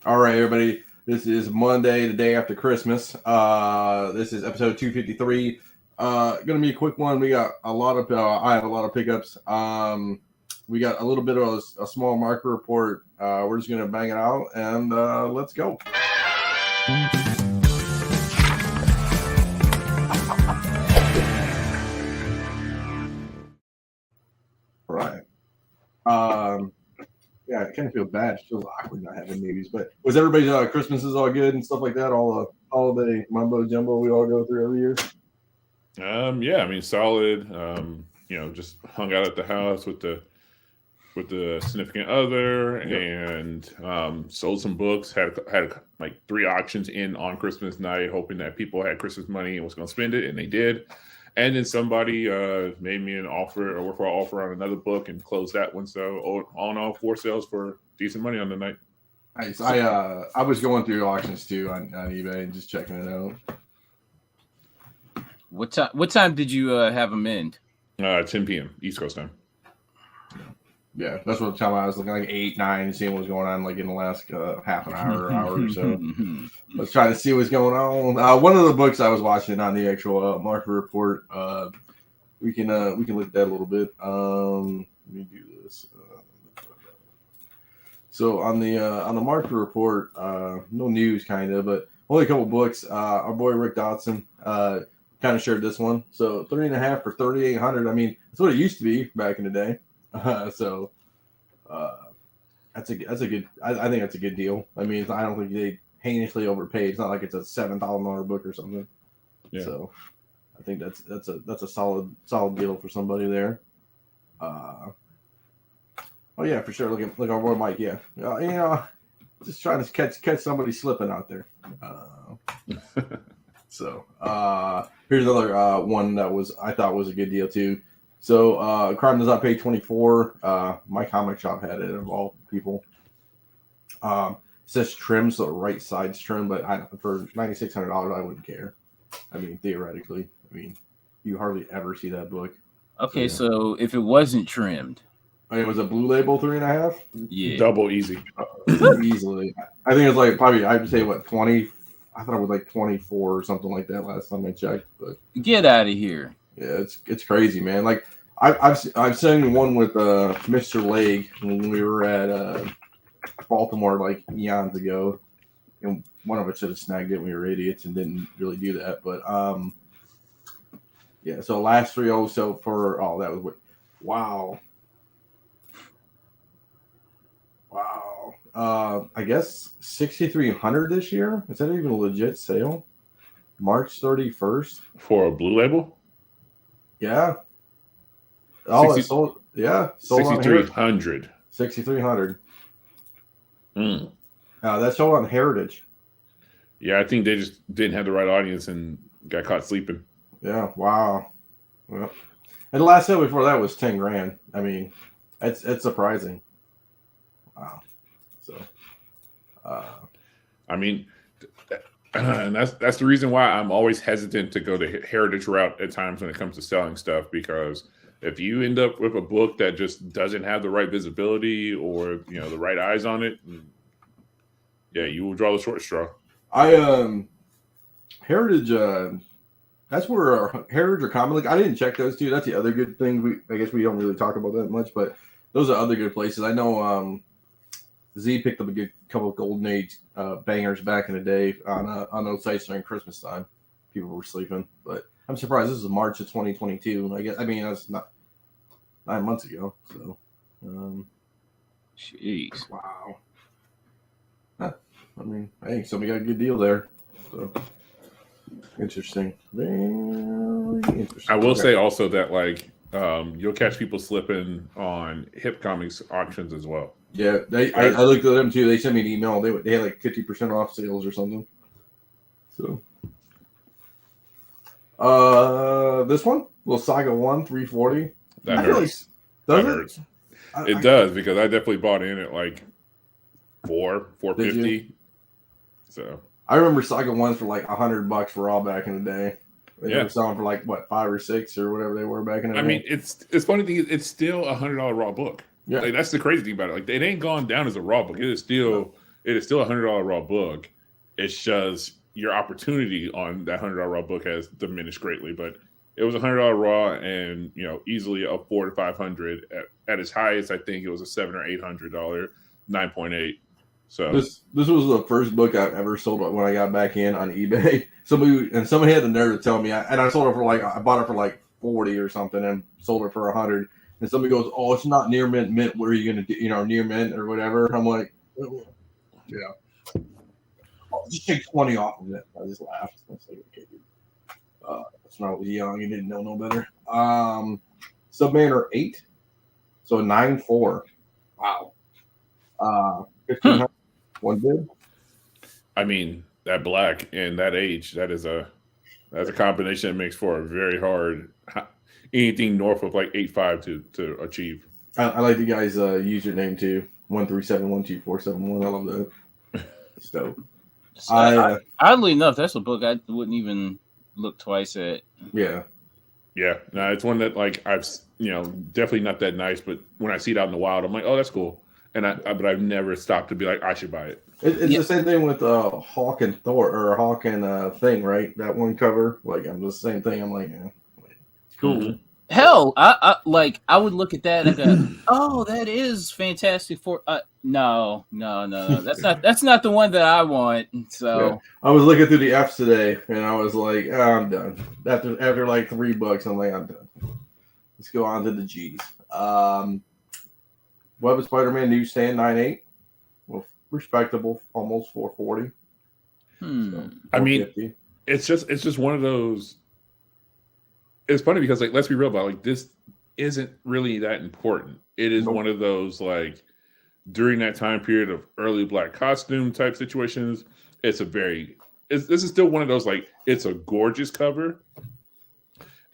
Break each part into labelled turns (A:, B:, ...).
A: All right, everybody. This is Monday, the day after Christmas. This is episode 253. Gonna be a quick one. We got a lot of. I have a lot of pickups. We got a little bit of a small market report. We're just gonna bang it out and let's go. All right. Yeah, I kind of feel bad. It feels awkward not having movies. But was everybody's Christmases all good and stuff like that? All the holiday mumbo jumbo we all go through every year.
B: Yeah, I mean, solid. Just hung out at the house with the significant other,
A: Yep.
B: and sold some books. Had like 3 auctions in on Christmas night, hoping that people had Christmas money and was going to spend it, and they did. And then somebody made me an offer, a worthwhile offer on another book, and closed that one. So all in all, 4 sales for decent money on the night.
A: Nice. I was going through auctions too on eBay and just checking it out.
C: What time did you have them in?
B: 10 p.m. East Coast time.
A: Yeah, that's what time I was looking like 8, 9, seeing what's going on like in the last half an hour or so. Let's try to see what's going on. One of the books I was watching on the actual market report. We can look at that a little bit. Let me do this. So on the market report, no news kind of, but only a couple books. Our boy Rick Dotson kind of shared this one. So 3.5 for 3,800. I mean, that's what it used to be back in the day. That's a good. I think that's a good deal. I mean, I don't think they heinously overpaid. It's not like it's a $7,000 book or something. Yeah. So I think that's a solid deal for somebody there. Oh yeah, for sure. Look our boy Mike. Yeah, just trying to catch somebody slipping out there. So here's another one that I thought was a good deal too. So Crime Does Not Pay 24. My comic shop had it of all people. It says trim, so the right side's trim, but for $9,600 I wouldn't care. I mean, theoretically, you hardly ever see that book.
C: Okay, so if it wasn't trimmed,
A: it was a blue label 3.5.
C: Yeah,
B: double easy.
A: Easily. I think it's like probably I'd say 20. I thought it was like 24 or something like that last time I checked. But
C: get out of here.
A: Yeah, it's crazy, man. Like I've seen one with Mr. Leg when we were at Baltimore like eons ago, and one of us should have snagged it. We were idiots and didn't really do that. But yeah. So last 3 also for that was wow. I guess 6,300 this year. Is that even a legit sale? March 31st
B: for a blue label.
A: Yeah. Oh, it sold. Yeah, sold
B: 6,300.
A: 6,300. That's sold on Heritage.
B: Yeah, I think they just didn't have the right audience and got caught sleeping.
A: Yeah. Wow. Well, and the last sale before that was 10 grand. I mean, it's surprising. Wow. So,
B: and that's the reason why I'm always hesitant to go the Heritage route at times when it comes to selling stuff, because if you end up with a book that just doesn't have the right visibility or the right eyes on it, yeah, you will draw the short straw.
A: Heritage. That's where Heritage or Comic Link. I didn't check those two. That's the other good thing. I guess we don't really talk about that much, but those are other good places. I know. Z picked up a good couple of Golden Age bangers back in the day on those sites during Christmas time. People were sleeping, but I'm surprised this is March of 2022. That's not 9 months ago. So,
C: jeez,
A: wow. Hey, somebody got a good deal there. So interesting, very interesting.
B: I will say also that you'll catch people slipping on hip comics auctions as well.
A: Yeah, I looked at them too. They sent me an email. They had like 50% off sales or something. So, this one, little Saga 1, 340.
B: That hurts. That hurts. It does, because I definitely bought in at like $450. So
A: I remember Saga 1s for like $100 for all back in the day. They were selling for like what, 5 or 6 or whatever they were back in the day.
B: I mean, it's funny thing. It's still $100 raw book. Yeah, like, that's the crazy thing about it. Like, it ain't gone down as a raw book. It is still it is still $100 raw book. It's just your opportunity on that $100 raw book has diminished greatly, but it was $100 raw, and easily a 400 to 500 at its highest. I think it was a $700 or $800 9.8. So
A: this was the first book I've ever sold when I got back in on eBay. Somebody had the nerve to tell me, and I sold it for I bought it for like 40 or something, and sold it for 100. And somebody goes, "Oh, it's not near mint. Mint, what are you gonna do? Near mint or whatever." I'm like, "Oh, yeah, I'll just take 20 off of it." I just laughed. I was like, "Okay, dude. That's when I was young. You didn't know no better." Submariner 8, so 9.4. Wow. 1,500. One bid.
B: I mean, that black and that age, that's a combination that makes for a very hard anything north of like 8.5 to achieve.
A: I like the guy's username too. 1371247. I love that. So,
C: oddly enough, that's a book I wouldn't even look twice at.
A: Yeah.
B: Yeah. No, it's one that like I've definitely not that nice, but when I see it out in the wild, I'm like, oh, that's cool. But I've never stopped to be like, I should buy it.
A: It's the same thing with Hawk and Thor, or Hawk and Thing, right? That one cover, like I'm the same thing. I'm like, it's cool.
B: Mm-hmm.
C: Hell, I would look at that and go, "Oh, that is Fantastic Four." No, that's not the one that I want. So
A: yeah. I was looking through the F's today, and I was like, I'm done. After like $3, I'm like, I'm done. Let's go on to the G's. Web of Spider-Man newsstand 9.8. Well, respectable, almost 440.
C: So,
B: I mean, it's just one of those. It's funny because like, let's be real about it, like, this isn't really that important. It is one of those like during that time period of early Black costume type situations. This is still one of those like, it's a gorgeous cover,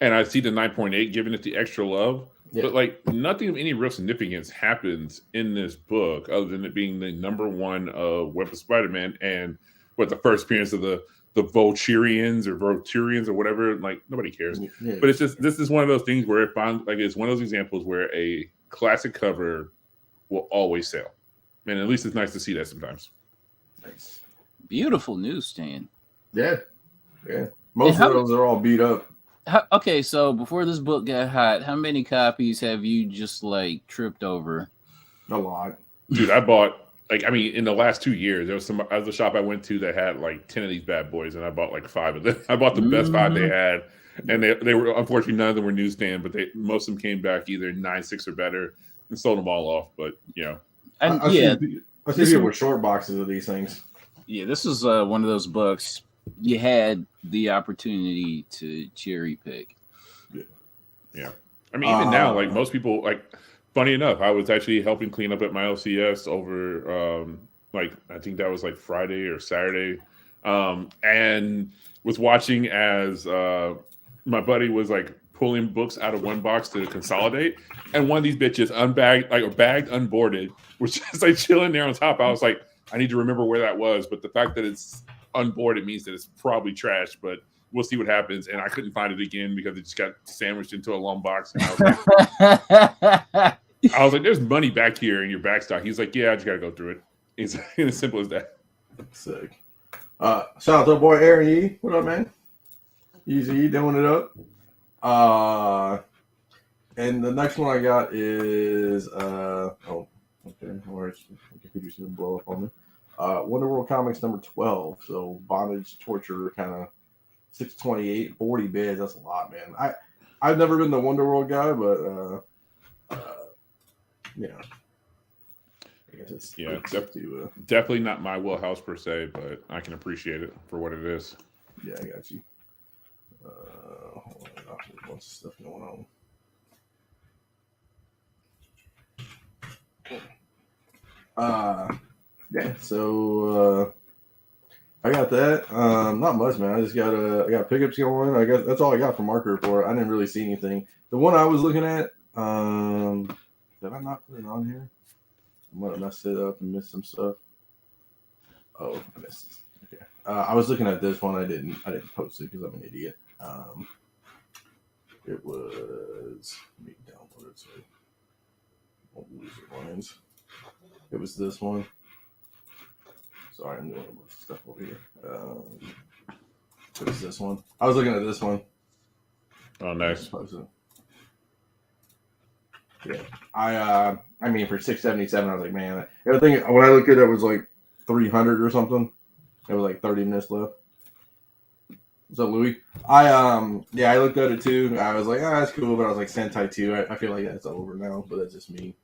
B: and I see the 9.8 giving it the extra love. Yeah. But like nothing of any real significance happens in this book other than it being the #1 Web of Spider-Man and the first appearance of the Vulturians or whatever. Like nobody cares. Yeah. But it's just, this is one of those things where it's one of those examples where a classic cover will always sell. And at least it's nice to see that sometimes.
C: Nice. Beautiful newsstand.
A: Yeah. Yeah. Most of those are all beat up.
C: Okay, so before this book got hot, how many copies have you just like tripped over?
A: A lot.
B: Dude, I bought in the last 2 years, there was a shop I went to that had like 10 of these bad boys, and I bought like 5 of them. I bought the best 5 they had, and they were, unfortunately, none of them were newsstand, but most of them came back either 9.6 or better, and sold them all off. But
A: I see people with short boxes of these things.
C: Yeah, this is one of those books you had the opportunity to cherry pick.
B: Yeah. I mean, even now, like most people, like, funny enough, I was actually helping clean up at my LCS over, I think that was like Friday or Saturday, and was watching as my buddy was like pulling books out of one box to consolidate, and one of these bitches bagged, unboarded, was just like chilling there on top. I was like, I need to remember where that was, but the fact that it's unboarded means that it's probably trash, but we'll see what happens. And I couldn't find it again because it just got sandwiched into a long box. And I was like, there's money back here in your back stock. He's like, yeah, I just got to go through it. It's as simple as that.
A: Sick. Shout out to boy Aaron Yee. What up, man? Easy doing it up. And the next one I got is okay, my computer's gonna blow up on me. Wonder World Comics #12. So bondage, torture, kind of 628, 40 bids. That's a lot, man. I've never been the Wonder World guy, but I guess it's
B: definitely not my wheelhouse per se, but I can appreciate it for what it is.
A: Yeah, I got you. Hold on, there's a bunch of stuff going on. Yeah, so I got that. Not much, man. I got pickups going. I guess that's all I got for Market Report. I didn't really see anything. The one I was looking at, did I not put it on here? I might have messed it up and missed some stuff. Oh, I missed it. Okay. I was looking at this one. I didn't post it because I'm an idiot. It was, let me download it so I won't lose your lines. It was this one. Sorry, I'm doing a bunch of stuff over here. What is this one? I was looking at this one.
B: Oh, nice.
A: Yeah, I mean, for $677, I was like, man, everything. When I looked at it, it was like 300 or something. It was like 30 minutes left. What's up, Louis? I looked at it too. I was like, that's cool, but I was like, Sentai 2. I feel like that's over now, but that's just me.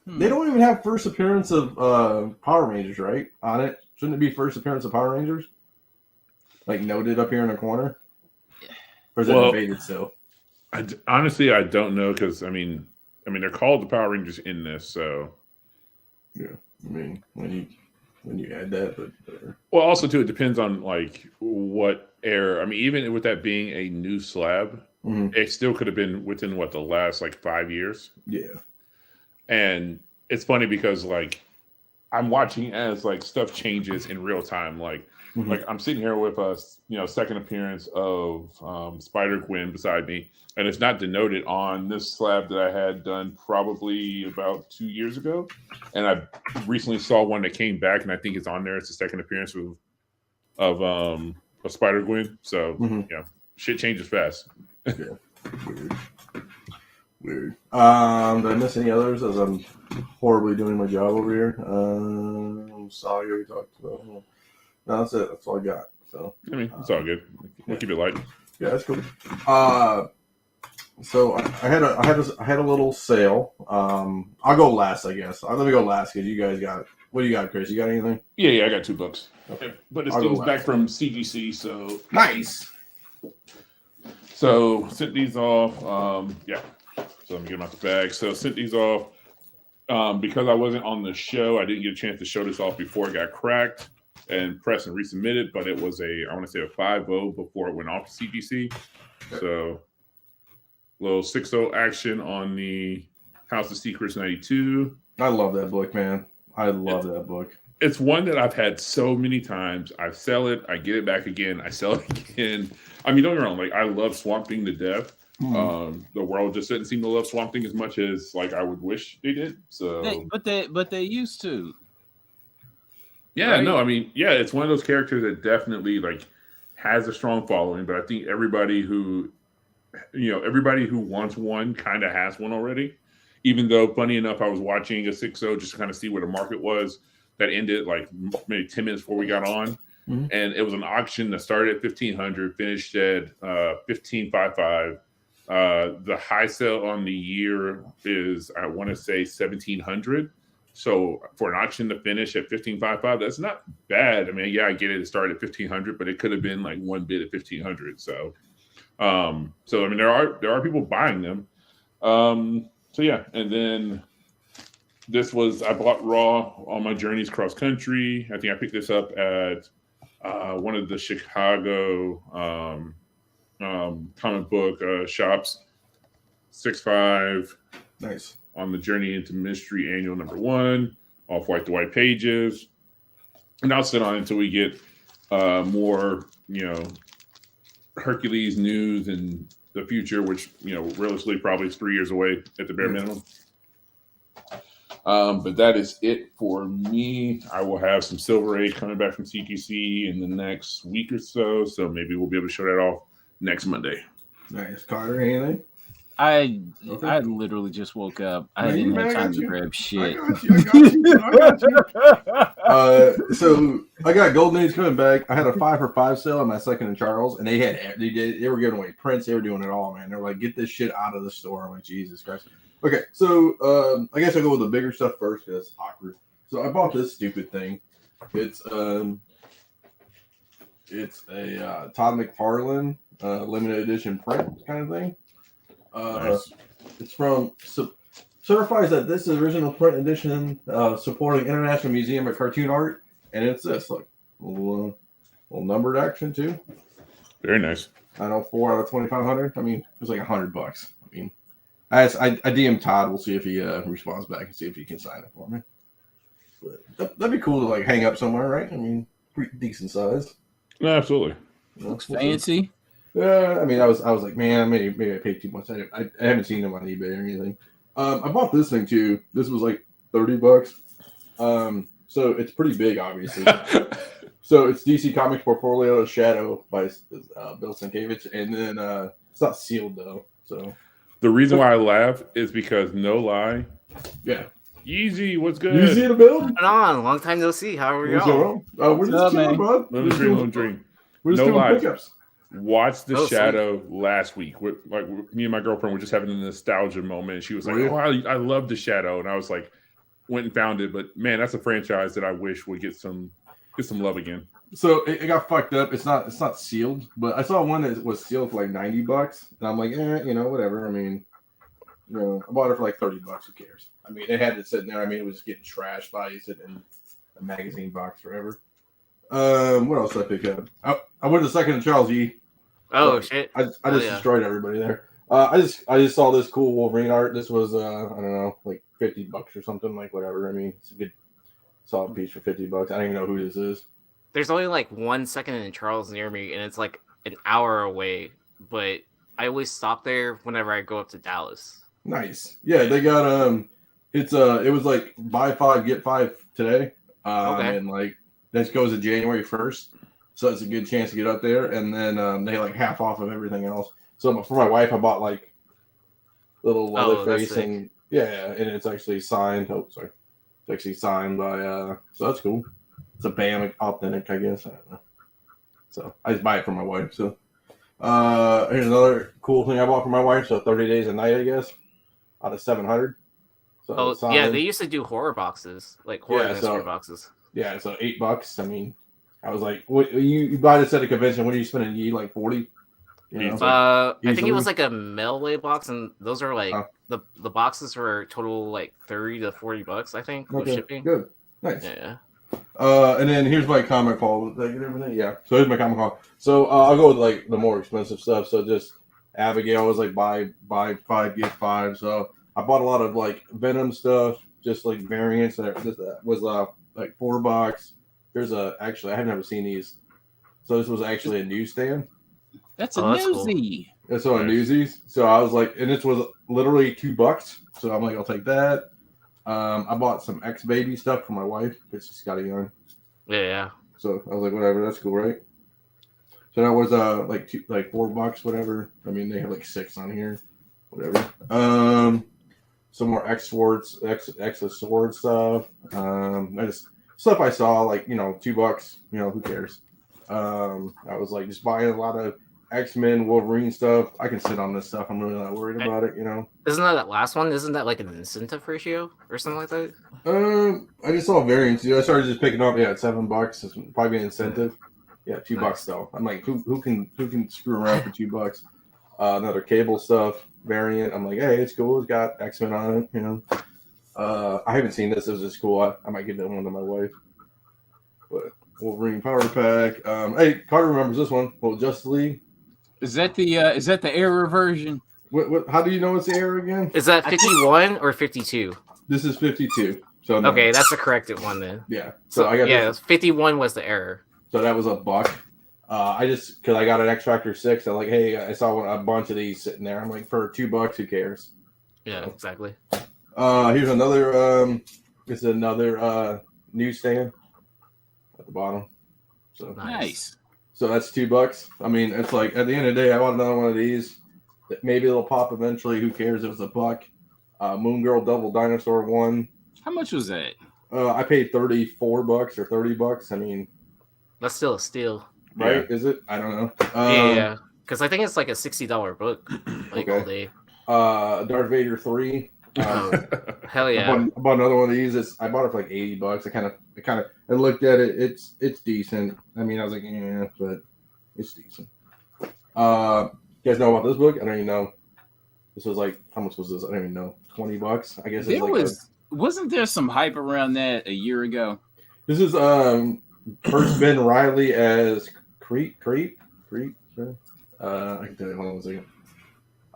A: They don't even have first appearance of Power Rangers, right? On it, shouldn't it be first appearance of Power Rangers? Like noted up here in the corner, or is it debated still?
B: Honestly, I don't know because I mean, they're called the Power Rangers in this, so
A: yeah. I mean, when you add that, but
B: well, also too, it depends on like what era. I mean, even with that being a new slab, it still could have been within the last like 5 years.
A: Yeah.
B: And it's funny because like I'm watching as like stuff changes in real time. Like I'm sitting here with a second appearance of Spider-Gwen beside me, and it's not denoted on this slab that I had done probably about 2 years ago. And I recently saw one that came back, and I think it's on there. It's the second appearance of Spider-Gwen. So shit changes fast.
A: Yeah. Weird. Did I miss any others as I'm horribly doing my job over here? Sorry, we talked about. No, that's it. That's all I got. So
B: I mean, it's all good. We'll keep it light.
A: Yeah, that's cool. So I had a little sale. I'll go last, I guess. Let me go last because you guys got. What do you got, Chris? You got anything?
B: Yeah, I got 2 books.
A: Okay.
B: But it stems back from CGC, so
A: nice.
B: So sent these off. So let me get them out the bag. So sent these off because I wasn't on the show. I didn't get a chance to show this off before it got cracked and pressed and resubmitted. But it was I want to say a 5.0 before it went off to CGC. Okay. So little 6.0 action on the House of Secrets 92.
A: I love that book, man. I love that book.
B: It's one that I've had so many times. I sell it, I get it back again, I sell it again. I mean, don't get me wrong. Like I love Swamp Thing to death. The world just didn't seem to love Swamp Thing as much as like I would wish they did. So,
C: but they used to.
B: Yeah, right? No, I mean, yeah, it's one of those characters that definitely like has a strong following. But I think everybody who wants one kind of has one already. Even though, funny enough, I was watching a 6.0 just to kind of see where the market was. That ended like maybe 10 minutes before we got on. And it was an auction that started at $1,500, finished at $1,555. The high sale on the year is, I want to say, $1,700. So for an auction to finish at $1,555, that's not bad. I mean, yeah, I get it. It started at $1,500, but it could have been like one bid at $1,500. So I mean, there are people buying them. So yeah, and then this was, I bought Raw on my journeys cross country. I think I picked this up at one of the Chicago comic book shops. 6.5.
A: Nice.
B: On the Journey into Mystery Annual #1, off white to white pages. And I'll sit on it until we get more, Hercules news in the future, which, realistically probably is 3 years away at the bare minimum. But that is it for me. I will have some Silver Age coming back from CGC in the next week or so. So maybe we'll be able to show that off next Monday.
A: Nice. Carter, anything?
C: I literally just woke up. I didn't have time to grab shit.
A: I got you. So I got Golden Age coming back. I had a 5 for $5 sale on my second and Charles, and they were giving away prints. They were doing it all, man. They were like, get this shit out of the store. I'm like, Jesus Christ. Okay, so I guess I'll go with the bigger stuff first because it's awkward. So I bought this stupid thing. It's a Todd McFarlane limited edition print kind of thing.
B: Nice.
A: It's from certifies that this is original print edition supporting International Museum of Cartoon Art, and it's this like little numbered action too.
B: Very nice.
A: I know 4 out of 2,500. I mean, it was like $100. I mean, I DM Todd. We'll see if he responds back and see if he can sign it for me. But that'd be cool to like hang up somewhere, right? I mean, pretty decent size.
B: No, absolutely.
C: Looks fancy.
A: Yeah, I mean, I was like, man, maybe I paid too much. I haven't seen them on eBay or anything. I bought this thing too. This was like $30. So it's pretty big, obviously. So it's DC Comics Portfolio Shadow by Bill Sienkiewicz, and then it's not sealed though. So
B: The reason why I laugh is because no lie,
A: yeah,
B: Yeezy, what's good?
A: you see the build?
D: Going on, long time no see. How are
A: What's
D: y'all?
A: going on? We're just chilling, bud.
B: Living dream.
A: We're just
B: No
A: doing
B: lies.
A: pickups.
B: Watched The
D: Oh,
B: Shadow last week. Me and my girlfriend were just having a nostalgia moment. She was like,
A: Really?
B: "Oh, I love The Shadow," and I was like, went and found it. But man, that's a franchise that I wish would get some love again.
A: So it got fucked up. It's not sealed, but I saw one that was sealed for like $90, and I'm like, whatever. I mean, I bought it for like $30. Who cares? I mean, it had it sitting there. I mean, it was getting trashed by sitting in a magazine box forever. What else did I pick up? I went to the second of Charles E.
D: Oh shit!
A: I just destroyed everybody there. I just saw this cool Wolverine art. This was I don't know, like $50 or something, like whatever. I mean, it's a good solid piece for $50. I don't even know who this is.
D: There's only like 1 second in Charles near me, and it's like an hour away. But I always stop there whenever I go up to Dallas.
A: Nice. Yeah, they got it was like buy 5 get 5 today.
D: Okay.
A: And like this goes to January 1st. So it's a good chance to get up there, and then they like half off of everything else. So for my wife I bought like little Leatherface
D: that's sick.
A: and and it's actually signed. Oh, sorry. It's actually signed by so that's cool. It's a BAM authentic, I guess. I don't know. So I just buy it for my wife. So here's another cool thing I bought for my wife. So 30 Days a Night, I guess, out of 700. So
D: Oh
A: it's
D: yeah,
A: signed.
D: they used to do horror boxes, like horror mystery boxes.
A: Yeah, so $8. I mean, I was like, what you buy this at a convention? What are you spending? You like 40? You know?
D: I think
A: Easily?
D: it was like a Melee box, and those are like the boxes were total like $30 to $40. I think with shipping.
A: Good, nice.
D: Yeah.
A: And then here's my comic haul. Did I get everything? Yeah. So here's my comic haul. So I'll go with like the more expensive stuff. So just Abigail was like buy 5 get 5. So I bought a lot of like Venom stuff, just like variants. That was like $4. There's actually I have never seen these. So this was actually a newsstand.
C: That's a newsie.
A: Cool. So a newsies. So I was like, and this was literally $2. So I'm like, I'll take that. I bought some X-Baby stuff for my wife because she's got a young.
D: Yeah.
A: So I was like, whatever, that's cool, right? So that was like $4, whatever. I mean, they have like 6 on here, whatever. Some more X Sword stuff. I just stuff I saw like $2. Who cares? I was like just buying a lot of X-Men, Wolverine stuff. I can sit on this stuff. I'm really not worried about it.
D: Isn't that last one? Isn't that like an incentive ratio or something like that?
A: I just saw variants. I started just picking up. Yeah, it's $7. It's probably an incentive. Yeah, $2 though. I'm like, who can screw around for $2? Another Cable stuff variant. I'm like, hey, it's cool. It's got X-Men on it. I haven't seen this. It was just cool. I might give that one to my wife. But Wolverine Power Pack. Hey, Carter remembers this one. Well, Justice League.
C: Is that the error version?
A: What? How do you know it's the error again?
D: Is that 51 or 52?
A: This is 52. So no.
D: Okay, that's the corrected one then.
A: Yeah. So I got
D: this. 51 was the error.
A: So that was $1. Because I got an X Factor 6. I'm like, hey, I saw a bunch of these sitting there. I'm like, for $2, who cares?
D: Yeah, exactly.
A: Here's another. This is another newsstand at the bottom. So
C: nice.
A: So that's $2. I mean, it's like at the end of the day, I want another one of these. Maybe it'll pop eventually. Who cares? It was $1. Moon Girl Double Dinosaur 1.
C: How much was that?
A: I paid $34 or $30. I mean,
D: that's still a steal,
A: right? Yeah. Is it? I don't know.
D: Yeah, because I think it's like a $60 book, like all day.
A: Darth Vader 3.
D: Hell yeah!
A: I bought another one of these. I bought it for like $80. I looked at it. It's decent. I mean, I was like, yeah, but it's decent. You guys know about this book? I don't even know. This was like, how much was this? I don't even know. $20. I guess
C: wasn't there some hype around that a year ago?
A: This is first Ben Riley as Creep. I can tell you. Hold on a second.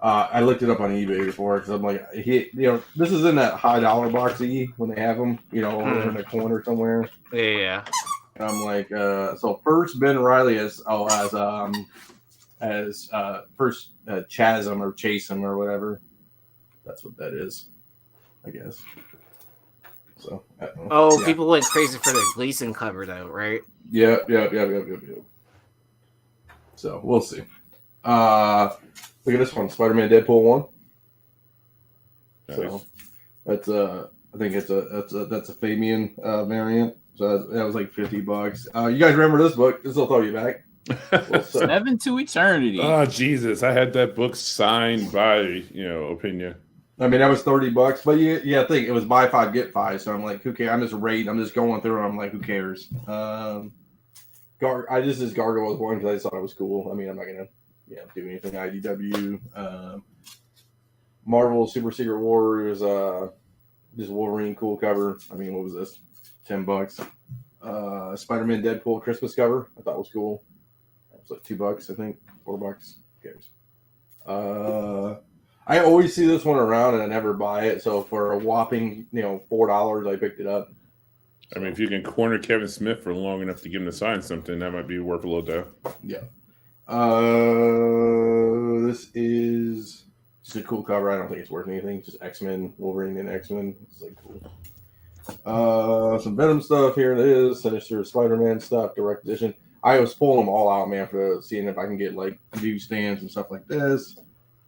A: I looked it up on eBay before because I'm like, this is in that high dollar box when they have them, over in the corner somewhere.
D: Yeah.
A: And I'm like, so first Ben Riley as first Chasm or Chasem or whatever. That's what that is. I guess. So I don't know.
D: Oh,
A: Yeah.
D: people went crazy for the Gleason cover though, right?
A: Yep. So we'll see. Look at this one, Spider-Man Deadpool 1. So that's I think that's a Fabian variant. So that was like $50. You guys remember this book? This will throw you back.
C: Seven to Eternity.
B: Oh Jesus! I had that book signed by Opinion.
A: I mean, that was $30, but I think it was buy 5 get 5. So I'm like, who cares? I'm just rating. I'm just going through. I'm like, who cares? This is Gargoyle was one because I just thought it was cool. I mean, I'm not gonna do anything. IDW, Marvel Super Secret Wars, just Wolverine cool cover. I mean, what was this? $10. Spider-Man Deadpool Christmas cover. I thought was cool. It was like $2, I think. $4. Who cares? I always see this one around and I never buy it. So for a whopping, $4, I picked it up.
B: I mean, if you can corner Kevin Smith for long enough to get him to sign something, that might be worth a little dough.
A: Yeah. This is just a cool cover. I don't think it's worth anything. Just X-Men, Wolverine and X-Men. It's like cool. Some Venom stuff. Here it is. Sinister Spider-Man stuff. Direct edition. I was pulling them all out, man, for seeing if I can get like newsstands and stuff like this.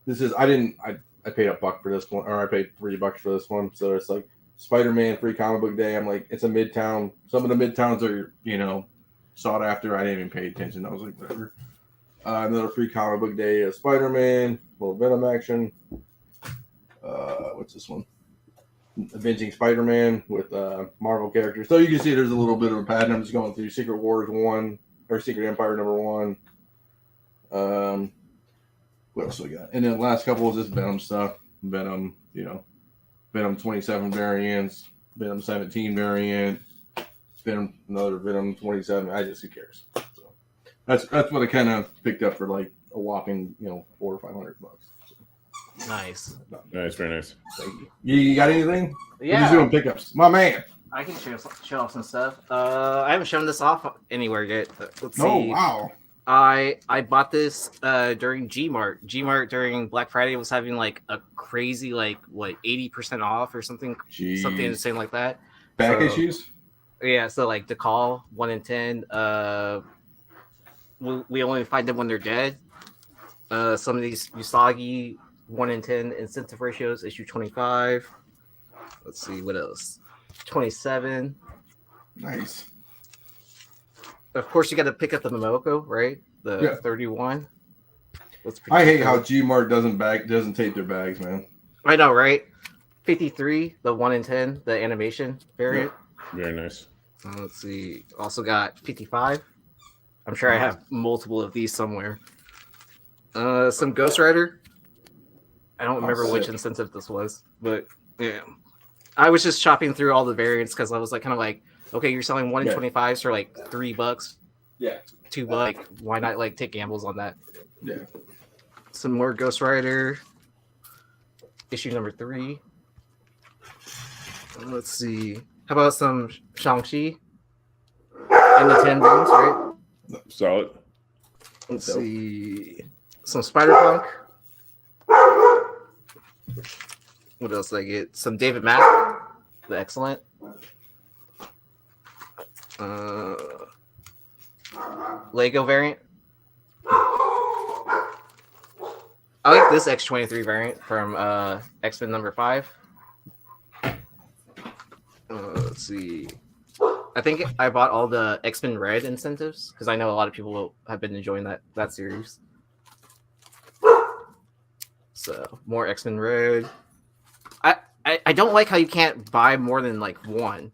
A: This is I paid $1 for this one, or I paid $3 for this one. So it's like Spider-Man free comic book day. I'm like, it's a midtown. Some of the midtowns are, sought after. I didn't even pay attention. I was like, whatever. Another free comic book day of Spider-Man, little Venom action. What's this one? Avenging Spider-Man with Marvel characters. So you can see there's a little bit of a pattern. I'm just going through Secret Wars 1 or Secret Empire number 1. What else we got? And then the last couple is just Venom stuff. Venom, Venom 27 variants, Venom 17 variant, another Venom 27. Who cares? So that's what I kind of picked up for like a whopping, $400 or $500. So,
D: Nice.
B: Nice, very nice.
A: Thank you. You got anything?
D: Yeah.
A: We're just doing pickups. My man.
D: I can show off some stuff. I haven't shown this off anywhere yet. Let's see.
A: Oh, wow.
D: I bought this during Gmart. Gmart during Black Friday was having like a crazy 80% off or something.
A: Jeez.
D: Something insane like that.
A: Back issues?
D: Yeah, so like the call 1 in 10. We only find them when they're dead. Some of these Usagi 1 in 10 incentive ratios, issue 25. Let's see what else. 27.
A: Nice.
D: Of course, you got to pick up the Momoko, right? The 31.
A: I hate how Gmart doesn't tape their bags, man.
D: I know, right? 53, the 1 in 10, the animation variant.
B: Yeah. Very nice.
D: Let's see. Also got 55. I'm sure I have multiple of these somewhere. Some Ghost Rider. I don't remember which incentive this was, but yeah. I was just chopping through all the variants because I was like, kind of like, okay, you're selling 1 in 25s for like $3.
A: Yeah.
D: $2. Why not like take gambles on that?
A: Yeah.
D: Some more Ghost Rider. Issue number 3. Let's see. How about some Shang-Chi? And the 10 rooms, right?
B: Solid.
D: Let's see. Some Spider-Punk. What else did I get? Some David Mack. The Excellent. Lego variant. I like this X-23 variant from X-Men number 5. Let's see. I think I bought all the X-Men Red incentives because I know a lot of people have been enjoying that series. So more X-Men Red. I don't like how you can't buy more than like one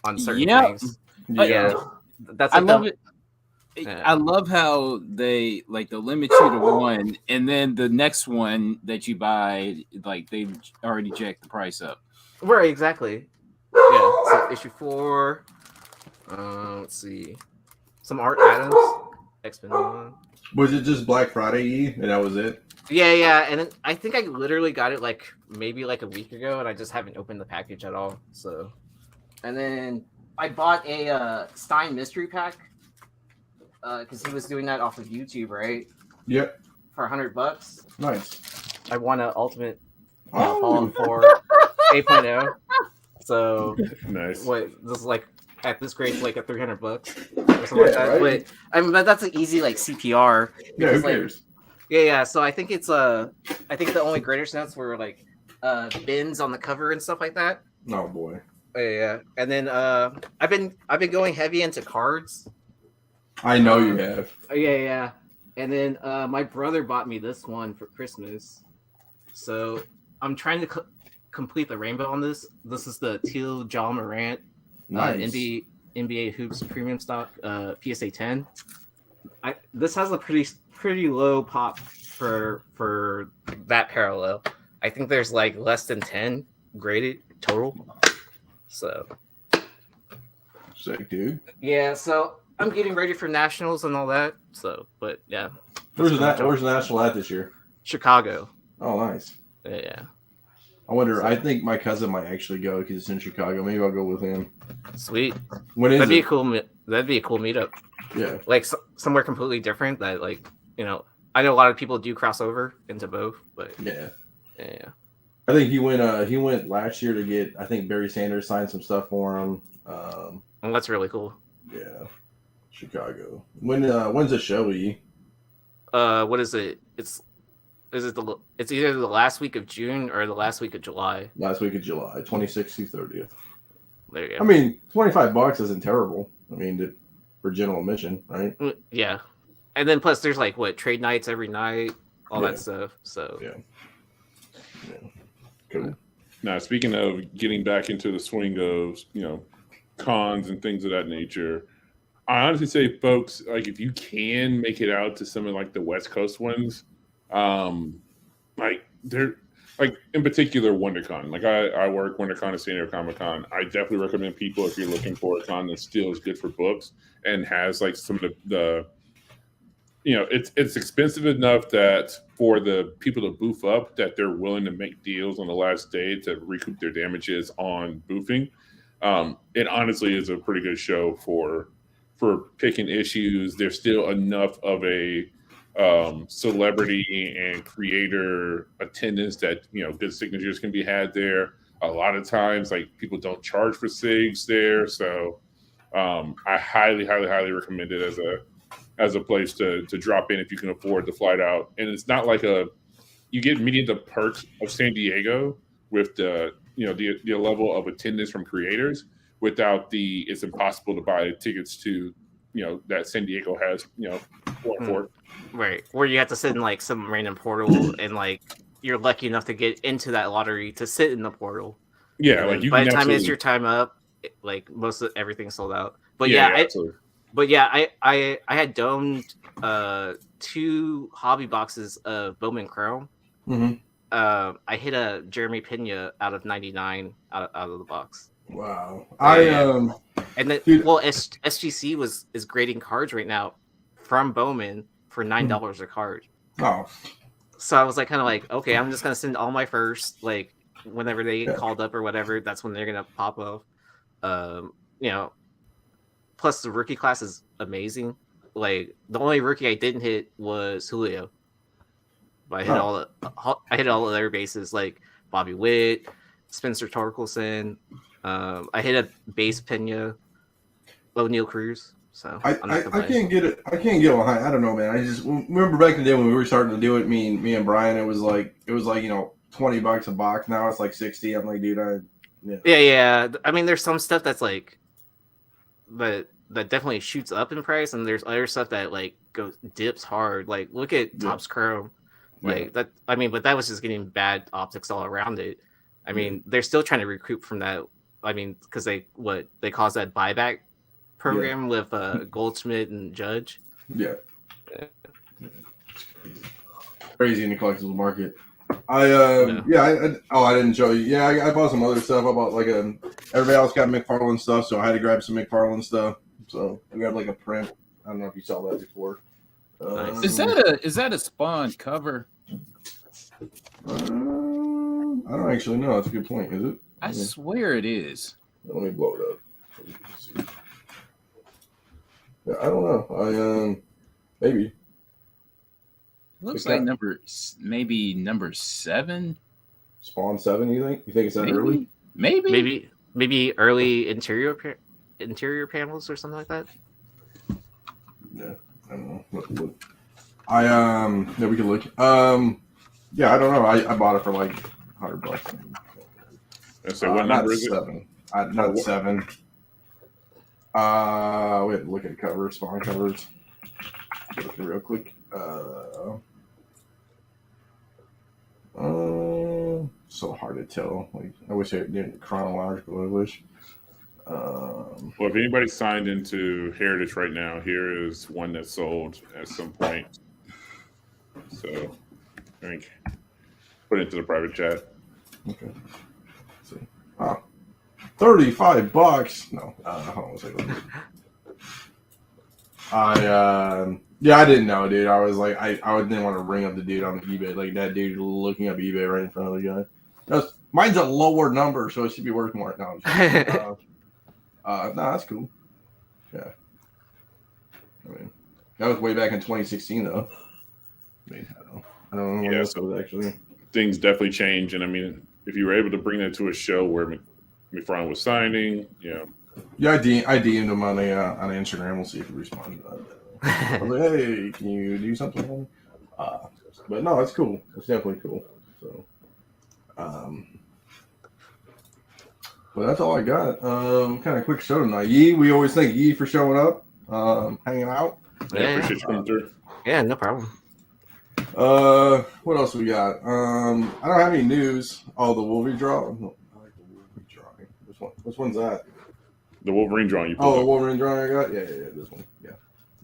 D: on certain things. Yeah, that's
C: I love it. Yeah. I love how they they'll limit you to one, and then the next one that you buy, like they already jacked the price up.
D: Right, exactly. Yeah. So issue 4. Let's see. Some Art Adams. X-Men 1.
A: Was it just Black Friday and that was it?
D: Yeah, and then I think I literally got it maybe a week ago, and I just haven't opened the package at all. So, and then I bought a Stein mystery pack because he was doing that off of YouTube, right?
A: Yep.
D: For $100.
A: Nice.
D: I won an ultimate
A: Fallout
D: 4. 8.0. So
B: Nice.
D: what this is like at this grade, like at $300 or something like that.
A: right?
D: But I mean, but that's an easy like CPR.
A: Yeah, who
D: Because, like,
A: cares?
D: yeah. So I think it's I think the only greater stats were like bins on the cover and stuff like that.
A: Oh boy.
D: Yeah. And then I've been going heavy into cards.
A: I know you have.
D: Yeah. And then my brother bought me this one for Christmas. So I'm trying to complete the rainbow on this. This is the Teal John Morant
A: Nice.
D: NBA Hoops Premium Stock PSA 10. This has a pretty low pop for that parallel. I think there's like less than 10 graded total. So
A: Sick, dude.
D: yeah, so I'm getting ready for nationals and all that. So, but yeah,
A: Where's the national at this year?
D: Chicago.
A: Oh, nice.
D: Yeah.
A: I wonder. I think my cousin might actually go because it's in Chicago. Maybe I'll go with him.
D: Sweet.
A: When is
D: That'd be
A: it?
D: a cool. That'd be a cool meetup.
A: Yeah.
D: Like somewhere completely different. That like I know a lot of people do cross over into both, but
A: Yeah.
D: yeah.
A: I think he went. He went last year to get. I think Barry Sanders signed some stuff for him.
D: Well, that's really cool.
A: Yeah. Chicago. When's the show?
D: What is it? It's either the last week of June or the last week of July.
A: Last week of July, 26th through 30th.
D: There you
A: I
D: go.
A: mean, $25 isn't terrible. I mean, for general admission, right?
D: Yeah, and then plus there's like trade nights every night, all
A: Yeah.
D: that stuff. So
A: Yeah. Cool.
B: Now, speaking of getting back into the swing of, cons and things of that nature, I honestly say, folks, like if you can make it out to some of like the West Coast ones, like they're like in particular WonderCon. Like I work WonderCon at San Diego Comic Con. I definitely recommend people if you're looking for a con that still is good for books and has like some of the it's expensive enough that for the people to boof up that they're willing to make deals on the last day to recoup their damages on boofing. It honestly is a pretty good show for picking issues. There's still enough of a celebrity and creator attendance that good signatures can be had there. A lot of times, like people don't charge for SIGs there, so I highly recommend it as a place to drop in if you can afford the flight out. And it's not like you get many of the perks of San Diego with the level of attendance from creators without it's impossible to buy tickets to that San Diego has for.
D: Right, where you have to sit in like some random portal and like you're lucky enough to get into that lottery to sit in the portal.
B: Yeah, like
D: by the time it's your time up, like most of everything's sold out. But I had domed 2 hobby boxes of Bowman Chrome.
A: Mm-hmm.
D: I hit a Jeremy Pena out of 99 out of the box.
A: Wow.
D: And then
A: dude,
D: SGC is grading cards right now from Bowman for $9 a card.
A: Oh.
D: So I was like kind of like, okay, I'm just gonna send all my first, like whenever they get called up or whatever, that's when they're gonna pop off. Plus the rookie class is amazing. Like the only rookie I didn't hit was Julio. But I hit all the other bases like Bobby Witt, Spencer Torkelson. I hit a base Pena, O'Neal Cruz. So
A: I can't get it. I can't get behind. I don't know, man. I just remember back in the day when we were starting to do it. Me and Brian. It was like $20 a box. Now it's like 60. I'm like, dude,
D: yeah. I mean, there's some stuff that's like, that definitely shoots up in price, and there's other stuff that like dips hard. Like look at Topps Chrome, like that. I mean, but that was just getting bad optics all around it. I mean, they're still trying to recoup from that. I mean, because they caused that buyback program with Goldschmidt and Judge.
A: Yeah. Crazy in the collectibles market. I didn't show you. Yeah, I bought some other stuff. I bought everybody else got McFarlane stuff, so I had to grab some McFarlane stuff. So I grabbed like a print. I don't know if you saw that before.
D: Nice.
C: Is that a Spawn cover?
A: I don't actually know. That's a good point. Is it?
C: I swear it is.
A: Let me blow it up. Yeah, I don't know. Maybe.
C: Looks like number 7.
A: Spawn 7. You think it's that early?
C: Maybe
D: early interior panels or something like that.
A: Yeah, I don't know. Look. Yeah, we can look. Yeah, I don't know. I bought it for like $100.
B: So what number is it?
A: 7. Not 7. We have to look at covers, Spawn covers. Look real quick. So hard to tell. Like, I wish I didn't chronological. I wish.
B: Well, if anybody signed into Heritage right now, here is one that sold at some point. So, I think put it into the private chat.
A: Okay. Let's see. Oh, $35. No, hold on a second. I didn't know, dude. I was like, I didn't want to ring up the dude on eBay, like that dude looking up eBay right in front of the guy. Mine's a lower number, so it should be worth more. No, no, that's cool. Yeah. I mean, that was way back in 2016, though. I mean, I don't know.
B: Yeah,
A: so actually,
B: things definitely change, and I mean, if you were able to bring that to a show where McFarlane was signing,
A: yeah, I DM'd him on Instagram. We'll see if he responds to that. I was like, hey, can you do something? But no, it's cool. It's definitely cool. So, but that's all I got. Kind of quick show tonight. Yee, we always thank Yee for showing up, hanging out.
B: Yeah, appreciate you coming through.
D: Yeah, no problem.
A: What else we got? I don't have any news. Oh, the Wolverine draw. I like the Wolverine drawing. Which one's that?
B: The Wolverine drawing you
A: pulled. Oh, the Wolverine drawing I got? Yeah, this one. Yeah.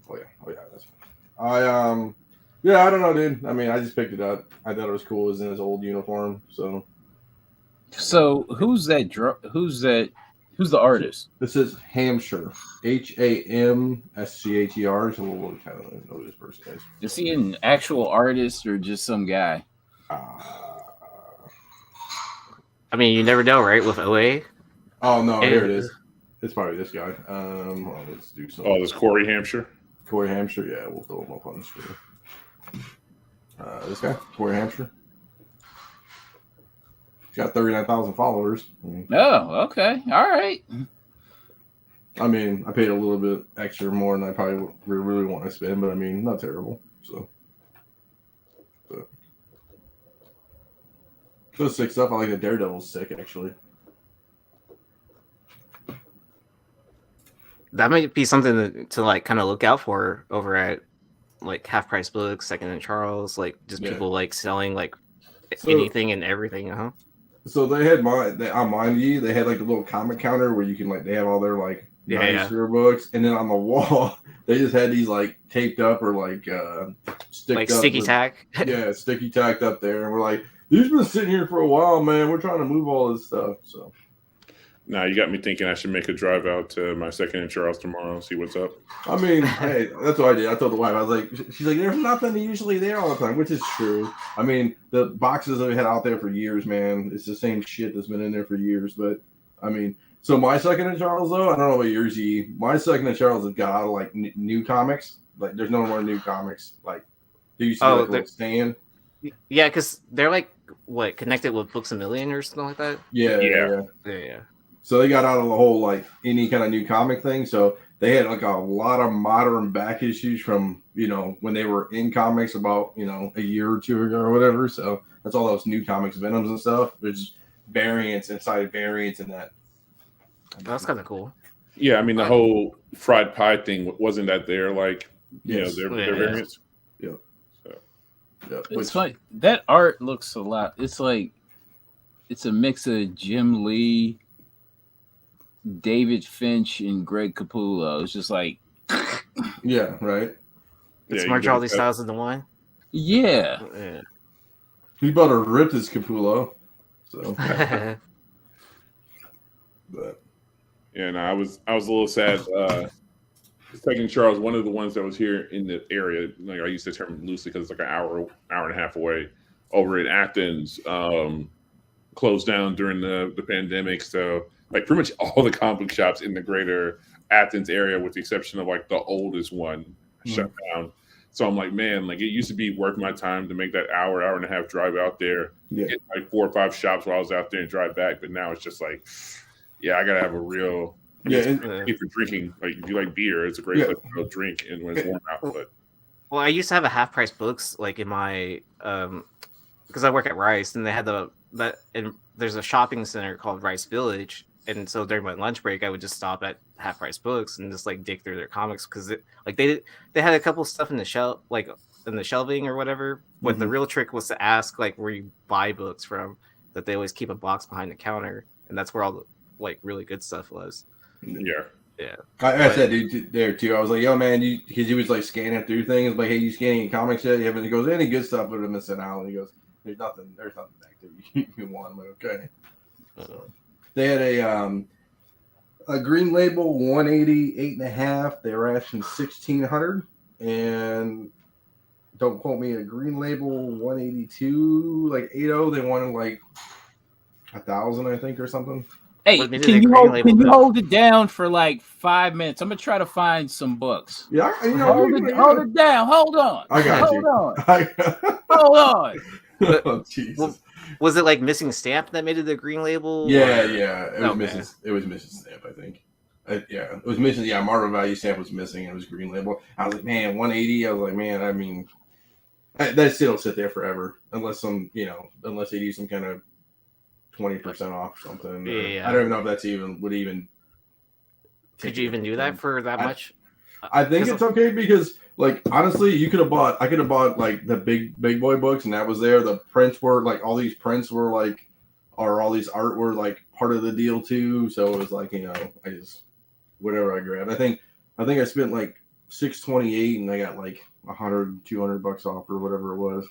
A: Oh yeah, this one. I don't know, dude. I mean, I just picked it up. I thought it was cool. It was in his old uniform, so.
C: So who's that? Who's the artist?
A: This is Hampshire. HAMSCHER. So we'll kind of know who this person is.
C: Is he an actual artist or just some guy?
D: I mean, you never know, right? With OA.
A: Oh no, here it is. It's probably this guy. Hold on, let's do something.
B: Oh, this Corey Hampshire.
A: Corey Hampshire. Yeah, we'll throw him up on the screen. This guy, Corey Hampshire. He's got 39,000 followers.
C: Oh, okay. All right.
A: I mean, I paid a little bit extra more than I probably really want to spend, but I mean, not terrible. So, those sick stuff. I like the Daredevil's sick, actually.
D: That might be something to like kind of look out for over at like Half Price Books, Second and Charles, like just people like selling like anything and everything, huh?
A: So they had on mine, they had like a little comic counter where you can like they have all their like nicer books, and then on the wall they just had these like taped up or like
D: sticky tack.
A: Yeah, sticky tacked up there, and we're like, these been sitting here for a while, man. We're trying to move all this stuff, so.
B: Now you got me thinking I should make a drive out to my Second and Charles tomorrow, see what's up.
A: I mean, hey, that's what I did. I told the wife, I was like, she's like, there's nothing usually there all the time, which is true. I mean, the boxes that we had out there for years, man, it's the same shit that's been in there for years. But I mean, so my Second and Charles, though, I don't know about yours, E. My Second and Charles has got out of like new comics. Like, there's no more new comics. Like, they used to like stand.
D: Yeah, because they're like what connected with Books A Million or something like that.
A: Yeah. So they got out of the whole like any kind of new comic thing. So they had like a lot of modern back issues from, when they were in comics about, a year or two ago or whatever. So that's all those new comics, Venoms and stuff. There's variants inside variants and that.
D: That's kind of cool.
B: Yeah, I mean the whole fried pie thing wasn't that their like their variants.
A: Yeah.
B: So
C: it's like that art looks a lot. It's like it's a mix of Jim Lee, David Finch, and Greg Capullo. It's just like
A: yeah, right.
D: It's merge all these styles into one.
C: Yeah.
A: He about to rip his Capullo. So but
B: yeah, no, I was a little sad. Second Charles, one of the ones that was here in the area, like I use the term loosely because it's like an hour and a half away, over in Athens, closed down during the pandemic. So like pretty much all the comic book shops in the greater Athens area, with the exception of like the oldest one, shut down. So I'm like, man, like it used to be worth my time to make that hour and a half drive out there, get like 4 or 5 shops while I was out there and drive back. But now it's just like, yeah, I gotta have a real if you're drinking, like if you like beer, it's a great place to go drink and when it's warm out. But
D: well, I used to have a half price books like in my because I work at Rice and they had and there's a shopping center called Rice Village. And so during my lunch break, I would just stop at half price books and just like dig through their comics because they had a couple stuff in the shelving or whatever. But the real trick was to ask like where you buy books from. That they always keep a box behind the counter, and that's where all the like really good stuff was.
B: Yeah.
A: I said dude there too. I was like, yo man, because he was like scanning through things. Like, hey, you scanning comics yet? Yeah, but he goes, any good stuff? But I'm missing out. And he goes, there's nothing back there you want. I'm like, okay. So they had a Green Label 180 8.5. They were asking 1,600, and don't quote me. A Green Label 182 like 80. They wanted like 1,000, I think, or something.
C: Hey, can you hold it down for like 5 minutes? I'm gonna try to find some books.
A: Yeah,
C: hold it down. Hold on.
A: I got you.
C: Hold on.
A: Oh, Jesus.
D: Was it like missing stamp that made it a Green Label?
A: Yeah. It was missing stamp, I think. It was missing. Yeah, Marvel Value stamp was missing. It was Green Label. I was like, man, 180. I was like, man, I mean, that still sit there forever unless they do some kind of 20% off something.
D: Yeah.
A: I don't even know if that's would even.
D: Could you even do that for that much?
A: I think it's okay because, like, honestly, I could have bought like the big boy books, and that was there. The prints were like all these prints were like, or all these art were like part of the deal too. So it was like, I just whatever I grabbed. I think I spent like $628, and I got like $100-$200 off or whatever it was.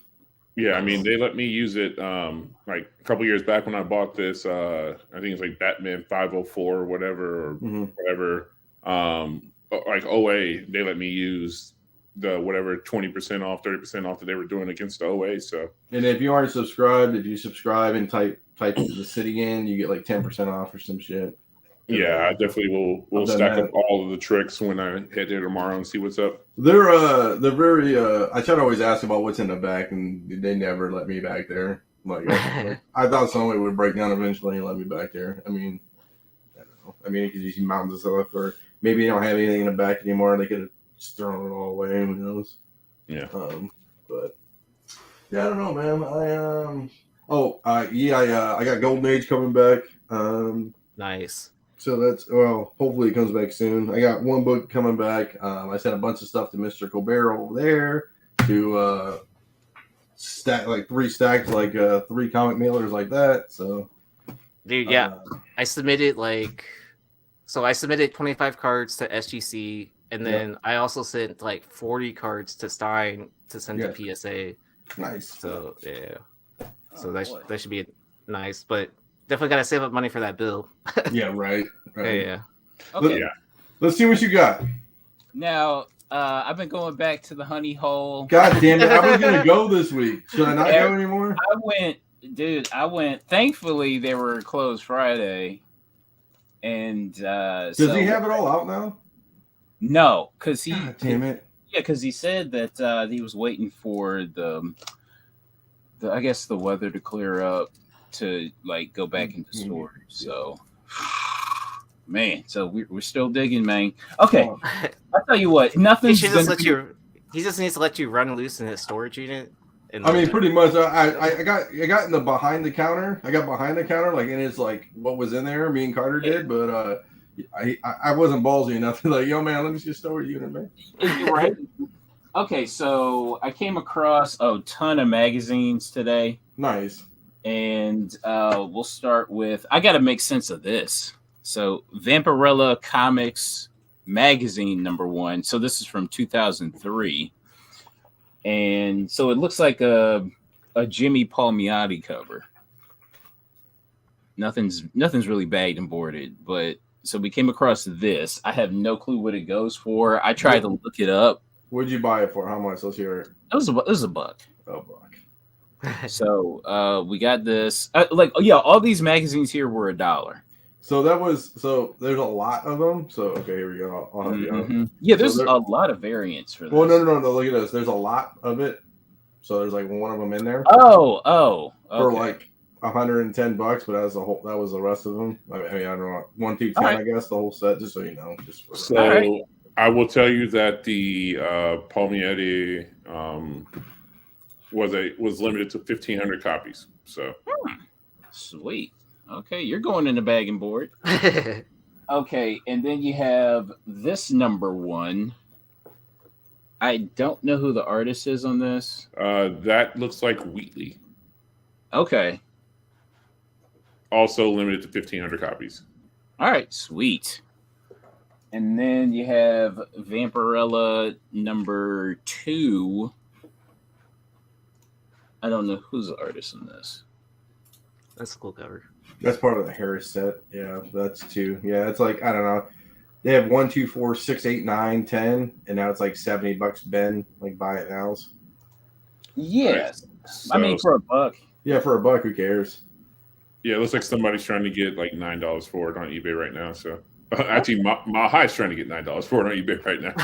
B: Yeah, I mean, they let me use it like a couple years back when I bought this. I think it's like Batman 504 or whatever, whatever. Like OA, they let me use the whatever 20% off, 30% off that they were doing against the OA. So,
A: and if you aren't subscribed, if you subscribe and type the city in, you get like 10% off or some shit.
B: Yeah, I definitely will stack up all of the tricks when I head there tomorrow and see what's up.
A: They're very I try to always ask about what's in the back, and they never let me back there. Like I thought somebody would break down eventually and let me back there. I mean, I don't know. I mean, because you see mountains and stuff, or maybe they don't have anything in the back anymore. They could have just thrown it all away. Who knows?
B: Yeah.
A: But yeah, I don't know, man. I got Golden Age coming back.
D: Nice.
A: So hopefully it comes back soon. I got one book coming back. I sent a bunch of stuff to Mr. Colbert over there to stack like 3 stacks, like 3 comic mailers like that. So,
D: dude, yeah, I submitted 25 cards to SGC, and then I also sent like 40 cards to Stein to send to PSA.
A: Nice.
D: So yeah, so that should be nice, but. Definitely got to save up money for that bill.
A: Yeah, right.
D: Yeah.
C: Okay.
A: Let's see what you got.
C: Now, I've been going back to the honey hole.
A: God damn it. I was going to go this week. Should I not go anymore?
C: I went. Thankfully, they were closed Friday. And does
A: he have it all out now?
C: No, because
A: God damn it.
C: Yeah, because he said that he was waiting for the weather to clear up to like go back into storage. So man, so we're still digging, man. Okay. I'll tell you what, he
D: just needs to let you run loose in his storage unit.
A: I mean, pretty much I got in the behind the counter. I got behind the counter, like, and it's like what was in there, me and Carter did, but I wasn't ballsy enough to like, yo man, let me see a storage unit, man.
C: Right. Okay, so I came across a ton of magazines today.
A: Nice.
C: And we'll start with, I got to make sense of this. So Vampirella Comics magazine #1. So this is from 2003. And so it looks like a Jimmy Palmiotti cover. Nothing's really bagged and boarded, but so we came across this. I have no clue what it goes for. I tried to look it up.
A: What'd you buy it for? How much? Let's hear it.
C: It was a buck.
A: Oh, buck.
C: So we got this. All these magazines here were $1.
A: So there's a lot of them. So okay, here we go. I'll help you out.
C: Yeah, there's
A: So
C: a lot of variants for this.
A: Well, no. Look at this. There's a lot of it. So there's like one of them in there.
C: Oh, okay.
A: For like $110, but that was the rest of them. I mean, I don't know, 1 through 10, I guess the whole set. Just so you know,
B: So I will tell you that the Palmieri was limited to 1,500 copies. So
C: sweet. Okay, you're going in the bagging board. Okay, and then you have this number one. I don't know who the artist is on this.
B: that looks like Wheatley.
C: Okay.
B: Also limited to 1,500 copies.
C: All right, sweet. And then you have Vampirella number 2. I don't know who's the artist in this.
D: That's a cool cover.
A: That's part of the Harris set. Yeah, that's 2. Yeah, it's like, I don't know. They have 1, 2, 4, 6, 8, 9, 10, and now it's like $70 Ben. Like buy it now.
C: Yes.
B: So,
C: I mean, for $1.
A: Yeah, for $1, who cares?
B: Yeah, it looks like somebody's trying to get like $9 for it on eBay right now. So actually, Mahai's trying to get $9 for it on eBay right now.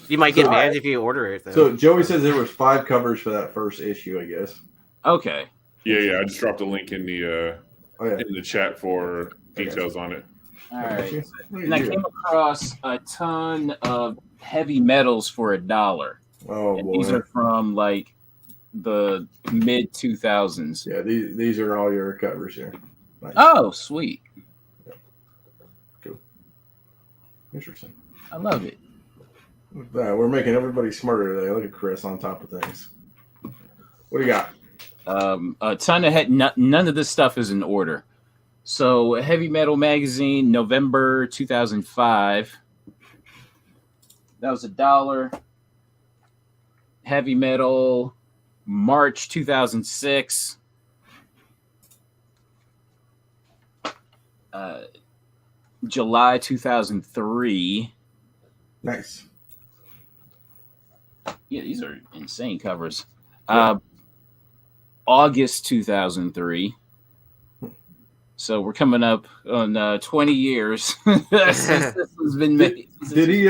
D: You might get banned if you order it. Though.
A: So Joey says there was 5 covers for that first issue, I guess.
C: Okay.
B: Yeah. I just dropped a link in the in the chat for details on it.
C: All right. And I came across a ton of heavy metals for $1.
A: Oh
C: and
A: boy.
C: These are from like the mid 2000s.
A: Yeah, these are all your covers here. Nice.
C: Oh, sweet.
A: Yeah. Cool. Interesting.
C: I love it.
A: We're making everybody smarter today. Look at Chris on top of things. What do you got?
C: A ton of none of this stuff is in order. So, Heavy Metal Magazine, November 2005. That was $1. Heavy Metal, March 2006. July 2003.
A: Nice.
C: Yeah, these are insane covers. August 2003. So we're coming up on 20 years since this has been made.
A: Did he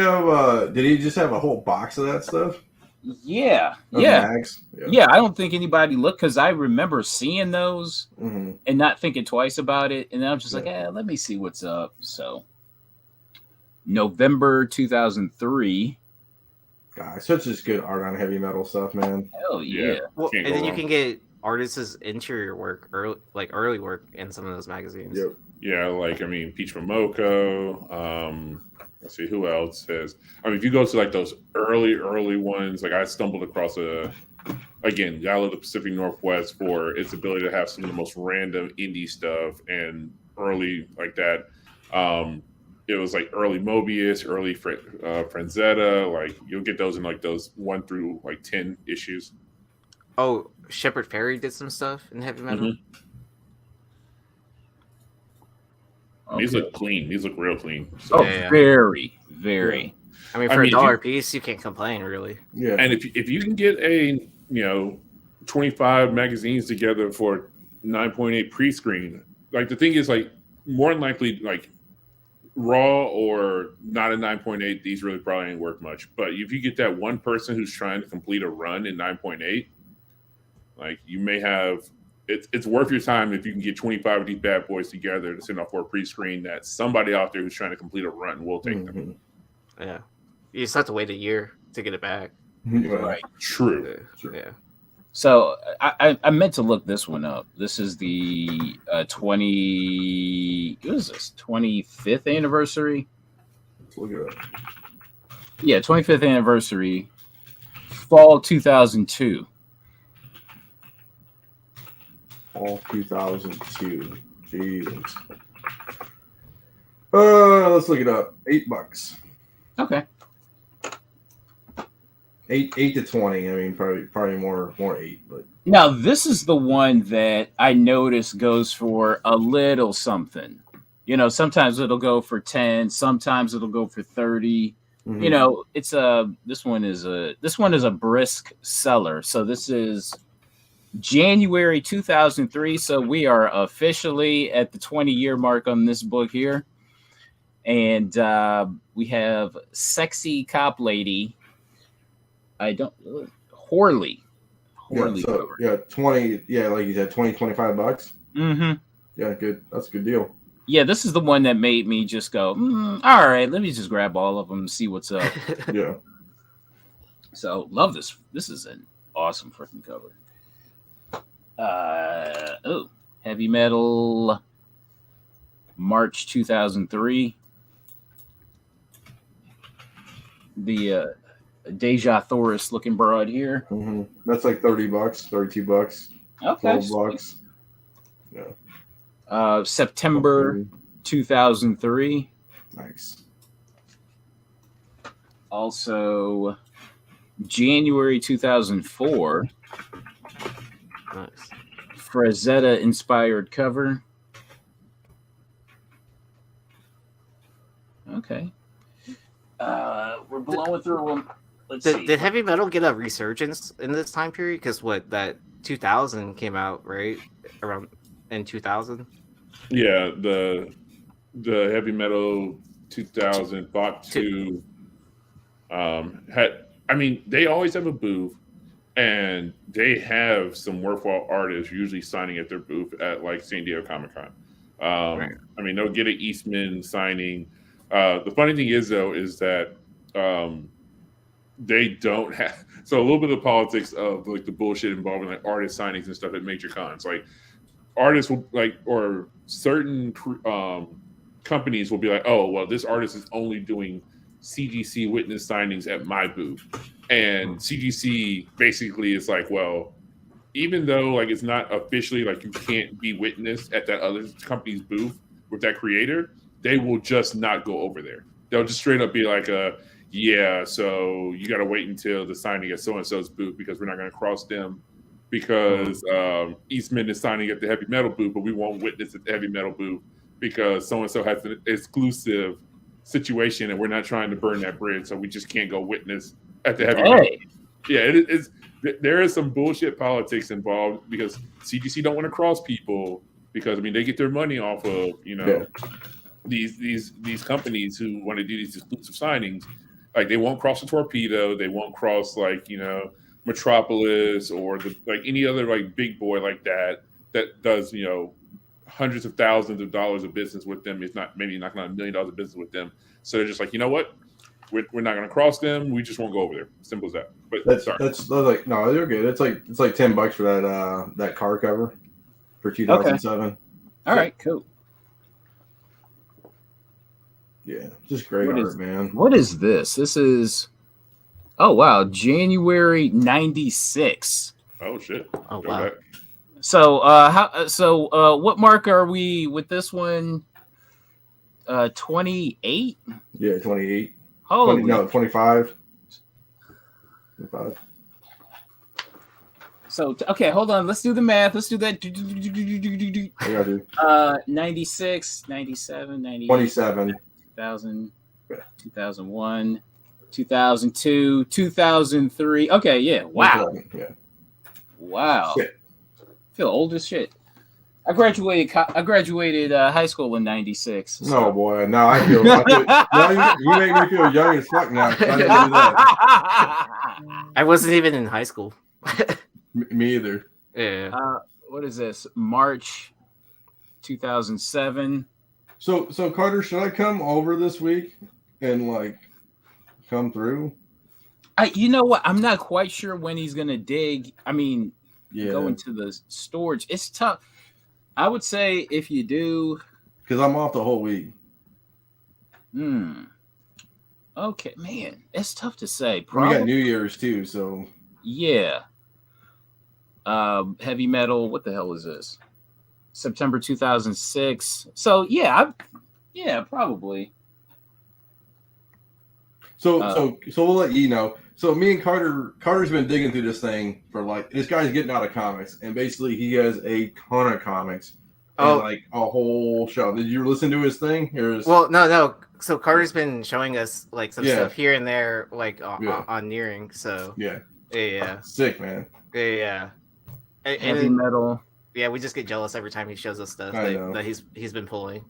A: just have a whole box of that stuff?
C: Yeah.
A: Mags?
C: Yeah, I don't think anybody looked because I remember seeing those and not thinking twice about it. And then I'm just like, let me see what's up. So November 2003.
A: God, such just good art on heavy metal stuff, man.
C: Hell yeah.
D: Well, and then you can get artists' interior work, early work in some of those magazines.
A: Yep.
B: Yeah, like I mean, Peach Momoko. Let's see who else has. I mean, if you go to like those early ones, like I stumbled across again, Gala of the Pacific Northwest for its ability to have some of the most random indie stuff and early like that. It was like early Mobius, early Franzetta. Like you'll get those in like those 1 through like 10 issues.
D: Oh, Shepard Fairey did some stuff in heavy metal.
B: Mm-hmm. Okay. These look clean. These look real clean.
C: So. Very. Yeah.
D: I mean, for $1 piece, you can't complain, really.
A: Yeah.
B: And if you can get 25 magazines together for 9.8 pre-screen, like the thing is, like more than likely, like raw or not a 9.8, these really probably ain't worth much. But if you get that one person who's trying to complete a run in 9.8, like you may have. It's worth your time if you can get 25 of these bad boys together to send off for a pre-screen that somebody out there who's trying to complete a run will take them.
D: Yeah. You just have to wait a year to get it back.
C: Right.
B: True.
D: Yeah.
C: So I meant to look this one up. This is the 25th anniversary?
A: Let's look it up.
C: Yeah, 25th anniversary. Fall 2002.
A: All 2002. Jesus. Let's look it up. $8.
C: Okay.
A: 8 to 20. I mean, probably more 8. But
C: now this is the one that I noticed goes for a little something. Sometimes it'll go for 10. Sometimes it'll go for 30. Mm-hmm. It's this one is a brisk seller. So this is January 2003. So we are officially at the 20-year mark on this book here. And we have Sexy Cop Lady. Horley.
A: Yeah, so, yeah, 20, yeah, like you said, 20, $25.
C: Mm-hmm.
A: Yeah, good. That's a good deal.
C: Yeah, this is the one that made me just go, all right, let me just grab all of them and see what's up.
A: Yeah.
C: So, love this. This is an awesome freaking cover. Heavy Metal, March 2003. The Deja Thoris looking broad here.
A: Mm-hmm. That's like $30, $32.
C: Okay.
A: $12. Yeah.
C: September 2003.
A: Nice.
C: Also, January 2004.
D: Nice.
C: Frazetta inspired cover. Okay. We're blowing through them. Let's see.
D: Did heavy metal get a resurgence in this time period? Because that 2000 came out, right? Around in 2000.
B: Yeah, the heavy metal 2000 Bach 2 had. I mean, they always have a booth, and they have some worthwhile artists usually signing at their booth at like San Diego Comic-Con.
D: Right.
B: I mean, they'll get an Eastman signing. The funny thing is, though, is that they don't have. So a little bit of politics of like the bullshit involving like artist signings and stuff at major cons. Like artists will like, or certain companies will be like, oh, well, this artist is only doing CGC witness signings at my booth. And CGC basically is like, well, even though like it's not officially like you can't be witnessed at that other company's booth with that creator, they will just not go over there. They'll just straight up be like, yeah, so you got to wait until the signing at so-and-so's booth because we're not going to cross them because Eastman is signing at the heavy metal booth, but we won't witness at the heavy metal booth because so-and-so has an exclusive situation and we're not trying to burn that bridge, so we just can't go witness at the heavy metal. Yeah, there is some bullshit politics involved because CGC don't want to cross people because, I mean, they get their money off of, you know, these companies who want to do these exclusive signings. Like they won't cross the Torpedo, they won't cross like, you know, Metropolis or like any other like big boy like that does, you know, hundreds of thousands of dollars of business with them. It's not maybe knocking on $1 million of business with them. So they're just like, you know what? We're not going to cross them. We just won't go over there. Simple as that. But
A: that's like no, they're good. It's like $10 for that car cover for 2007.
C: Okay. All right, cool.
A: Yeah, just great art, man.
C: What is this? This is, oh wow, January 96.
B: Oh shit!
D: Oh wow.
C: So what mark are we with this one? 28.
A: Yeah, 28.
C: Holy
A: 25. 25.
C: So okay, hold on. Let's do the math. Let's do that.
A: I got you.
C: 96, 97, 98,
A: 27.
C: 2000, 2001, 2002, 2003. Okay, yeah. Wow.
A: Yeah.
C: Wow.
A: Shit.
C: I feel old as shit. I graduated high school in 96. So.
A: No, boy. Now I feel now you make me feel young as fuck now. I didn't do that.
D: I wasn't even in high school.
A: Me either.
D: Yeah.
C: What is this? March 2007.
A: So Carter, should I come over this week and like come through?
C: You know what? I'm not quite sure when he's gonna dig. I mean,
A: Yeah.
C: go into the storage. It's tough. I would say if you do,
A: because I'm off the whole week.
C: Okay, man, it's tough to say.
A: We got New Year's too, so
C: yeah. Heavy metal. What the hell is this? September 2006. So yeah, probably.
A: So we'll let you know. So me and Carter's been digging through this thing for like this guy's getting out of comics, and basically he has a ton of comics. And like a whole show. Did you listen to his thing?
D: Well, no. So Carter's been showing us like some stuff here and there, like on Nearing. So
A: yeah,
D: yeah,
A: sick man.
D: Yeah.
C: heavy metal.
D: Yeah, we just get jealous every time he shows us stuff that he's been pulling.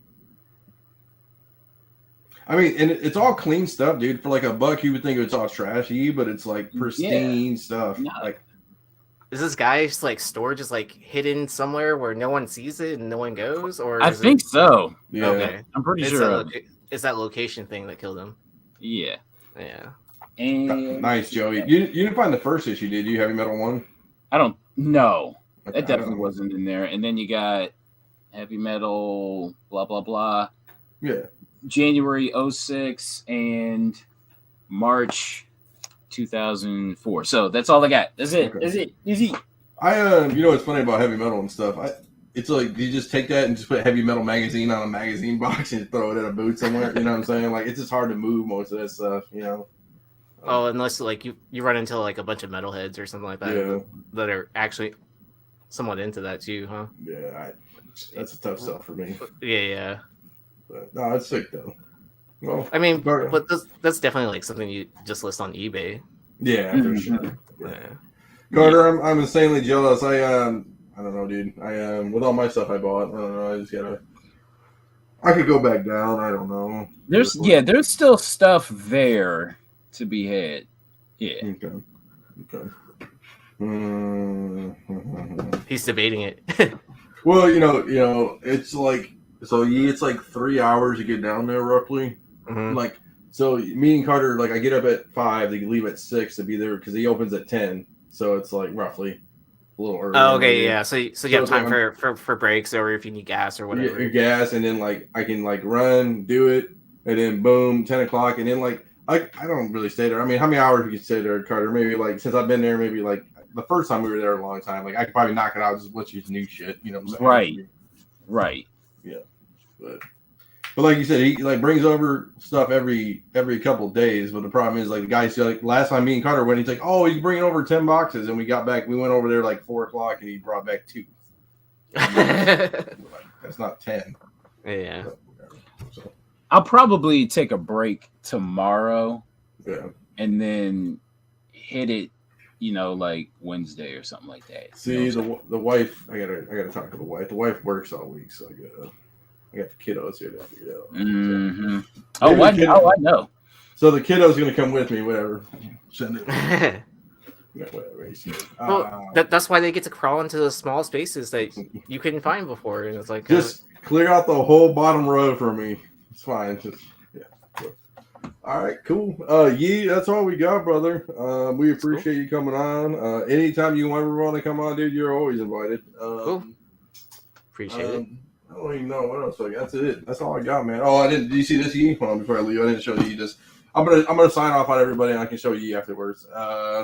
A: I mean, and it's all clean stuff, dude. For like $1, you would think it's all trashy, but it's like pristine stuff.
C: No.
A: Like,
D: is this guy's like store just like hidden somewhere where no one sees it and no one goes? Or
C: I think so.
A: Yeah.
D: Okay,
C: I'm pretty sure.
D: It's that location thing that killed him.
C: Yeah.
D: Yeah.
C: And
A: nice, Joey. You didn't find the first issue, did you? Heavy Metal 1?
C: I don't know.
A: Okay,
C: That definitely wasn't in there. And then you got Heavy Metal, blah, blah, blah.
A: Yeah.
C: January 06 and March 2004. So that's all I got. That's it.
A: Okay.
C: That's it. Easy.
A: You know what's funny about Heavy Metal and stuff? It's like you just take that and just put Heavy Metal magazine on a magazine box and throw it in a boot somewhere. You know what I'm saying? Like, it's just hard to move most of that stuff, you know?
D: Oh, unless like you run into like a bunch of metalheads or something like that that are actually somewhat into that too, huh?
A: Yeah, that's a tough stuff for me.
D: Yeah.
A: But no, it's sick though. Well,
D: I mean, but that's definitely like something you just list on eBay.
A: Yeah, for sure.
D: Yeah.
A: Carter, I'm insanely jealous. I don't know, dude. With all my stuff I bought, I don't know. I just gotta. I could go back down. I don't know.
C: There's still stuff there to be had. Yeah.
A: Okay.
D: He's debating it.
A: Well, you know, it's like it's like 3 hours to get down there roughly.
D: Mm-hmm.
A: Like, so me and Carter, like, I get up at 5, they leave at 6 to be there because he opens at 10. So it's like roughly a little early.
D: Oh, okay, yeah. So you have time
A: like,
D: for breaks or if you need gas or whatever.
A: Your gas, and then like I can like run, do it, and then boom, 10 o'clock, and then like I don't really stay there. I mean, how many hours you stay there, Carter? Maybe like since I've been there, maybe like the first time we were there a long time. Like I could probably knock it out just with use new shit. You know what I'm saying?
C: Right.
A: Yeah. But like you said, he like brings over stuff every couple of days. But the problem is, like, the guy said, like, last time me and Carter went, he's like, "Oh, he's bringing over 10 boxes," and we got back. We went over there like 4 o'clock, and he brought back 2. That's not 10.
D: Yeah.
A: So,
C: I'll probably take a break tomorrow.
A: Yeah.
C: And then hit it, like Wednesday or something like that.
A: See, the wife, I gotta talk to the wife. The wife works all week, so I got the kiddos here to figure it out.
C: Mm-hmm.
A: I
C: know.
A: So the kiddo's gonna come with me, whatever. Send it. Yeah, whatever.
D: Well, that's why they get to crawl into the small spaces that you couldn't find before, and it's like
A: just clear out the whole bottom row for me. It's fine. All right, cool. Yee, that's all we got, brother. We appreciate you coming on. Anytime you ever want to come on, dude, you're always invited.
D: Cool. Appreciate it.
A: I don't even know what else. That's it. That's all I got, man. Oh, did you see this, Yee? Hold on, before I leave, I didn't show you this. I'm gonna sign off on everybody, and I can show you afterwards.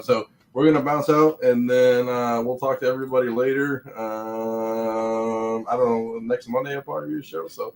A: So we're gonna bounce out, and then we'll talk to everybody later. I don't know, next Monday I'll probably do a show. So